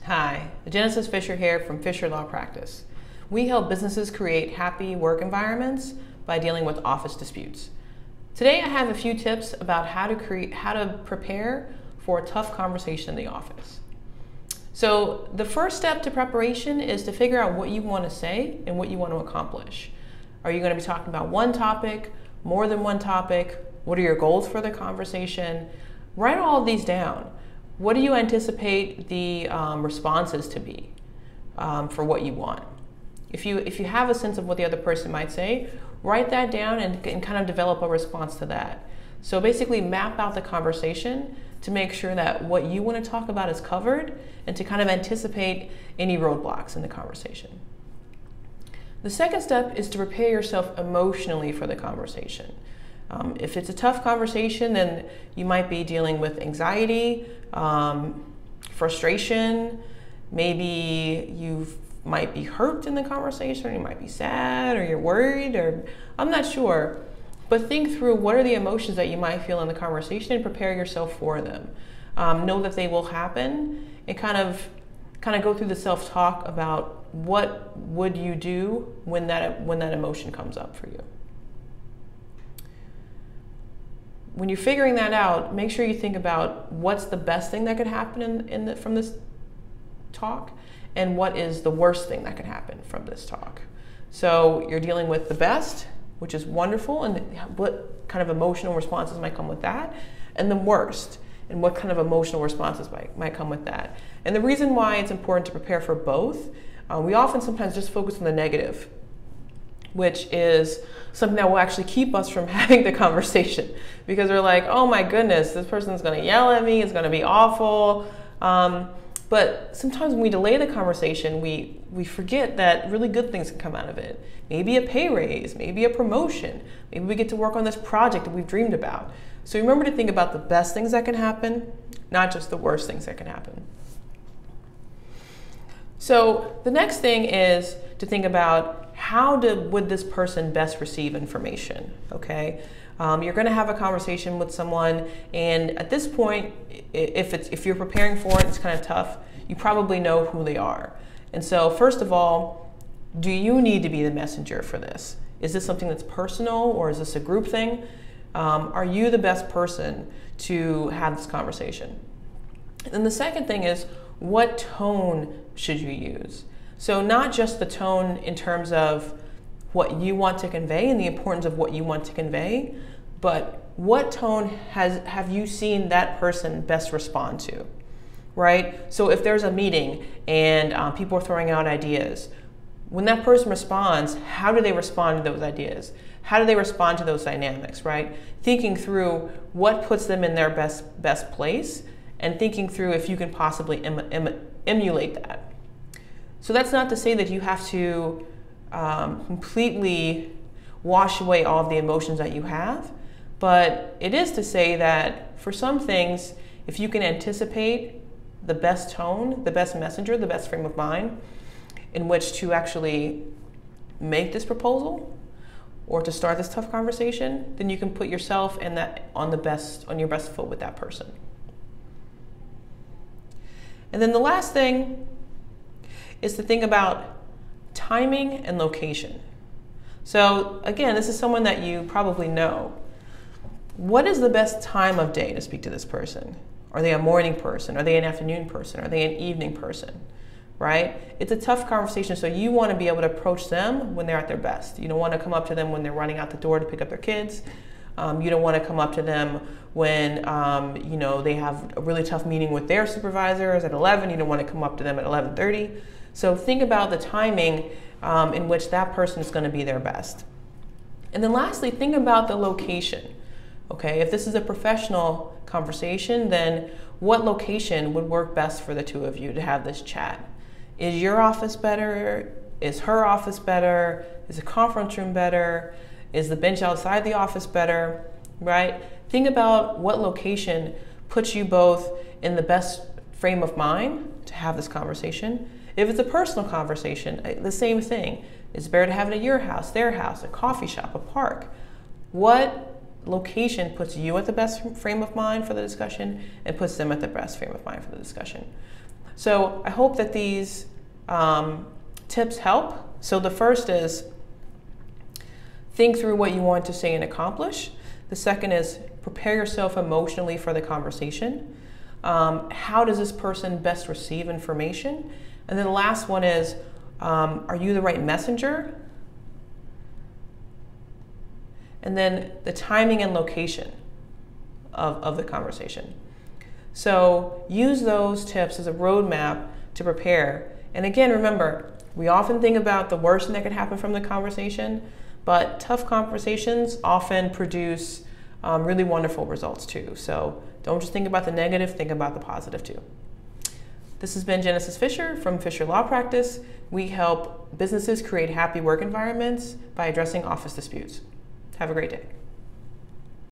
Hi, Genesis Fisher here from Fisher Law Practice. We help businesses create happy work environments by dealing with office disputes. Today I have a few tips about how to prepare for a tough conversation in the office. So the first step to preparation is to figure out what you want to say and what you want to accomplish. Are you going to be talking about one topic, more than one topic? What are your goals for the conversation? Write all of these down. What do you anticipate the responses to be for what you want? If you have a sense of what the other person might say, write that down and kind of develop a response to that. So basically map out the conversation to make sure that what you want to talk about is covered and to kind of anticipate any roadblocks in the conversation. The second step is to prepare yourself emotionally for the conversation. If it's a tough conversation, then you might be dealing with anxiety, frustration, maybe you might be hurt in the conversation, or you might be sad, or you're worried, or I'm not sure. But think through what are the emotions that you might feel in the conversation and prepare yourself for them. Know that they will happen and kind of go through the self-talk about what would you do when that emotion comes up for you. When you're figuring that out, make sure you think about what's the best thing that could happen from this talk and what is the worst thing that could happen from this talk. So you're dealing with the best, which is wonderful, and what kind of emotional responses might come with that, and the worst, and what kind of emotional responses might come with that. And the reason why it's important to prepare for both, we often sometimes just focus on the negative, which is something that will actually keep us from having the conversation, because we're like, oh my goodness, this person's going to yell at me, it's going to be awful. But sometimes when we delay the conversation, we forget that really good things can come out of it. Maybe a pay raise, maybe a promotion, maybe we get to work on this project that we've dreamed about. So remember to think about the best things that can happen, not just the worst things that can happen. So the next thing is to think about would this person best receive information, okay? You're gonna have a conversation with someone, and at this point, if you're preparing for it, it's kind of tough, you probably know who they are. And so first of all, do you need to be the messenger for this? Is this something that's personal, or is this a group thing? Are you the best person to have this conversation? And the second thing is, what tone should you use? So not just the tone in terms of what you want to convey and the importance of what you want to convey, but what tone have you seen that person best respond to, right? So if there's a meeting and people are throwing out ideas, when that person responds, how do they respond to those ideas? How do they respond to those dynamics, right? Thinking through what puts them in their best place, and thinking through if you can possibly emulate that. So that's not to say that you have to completely wash away all of the emotions that you have, but it is to say that for some things, if you can anticipate the best tone, the best messenger, the best frame of mind in which to actually make this proposal or to start this tough conversation, then you can put yourself on your best foot with that person. And then the last thing is to think about timing and location. So again, this is someone that you probably know. What is the best time of day to speak to this person? Are they a morning person? Are they an afternoon person? Are they an evening person? Right? It's a tough conversation, so you want to be able to approach them when they're at their best. You don't want to come up to them when they're running out the door to pick up their kids. You don't want to come up to them when they have a really tough meeting with their supervisors at 11. You don't want to come up to them at 11:30. So think about the timing in which that person is going to be their best. And then lastly, think about the location. Okay, if this is a professional conversation, then what location would work best for the two of you to have this chat? Is your office better? Is her office better? Is the conference room better? Is the bench outside the office better? Right? Think about what location puts you both in the best frame of mind to have this conversation. If it's a personal conversation, the same thing. It's better to have it at your house, their house, a coffee shop, a park. What location puts you at the best frame of mind for the discussion and puts them at the best frame of mind for the discussion? So I hope that these tips help. So the first is think through what you want to say and accomplish. The second is prepare yourself emotionally for the conversation. How does this person best receive information? And then the last one is, are you the right messenger? And then the timing and location of the conversation. So use those tips as a roadmap to prepare. And again, remember, we often think about the worst thing that could happen from the conversation, but tough conversations often produce really wonderful results too. So don't just think about the negative, think about the positive too. This has been Genesis Fisher from Fisher Law Practice. We help businesses create happy work environments by addressing office disputes. Have a great day.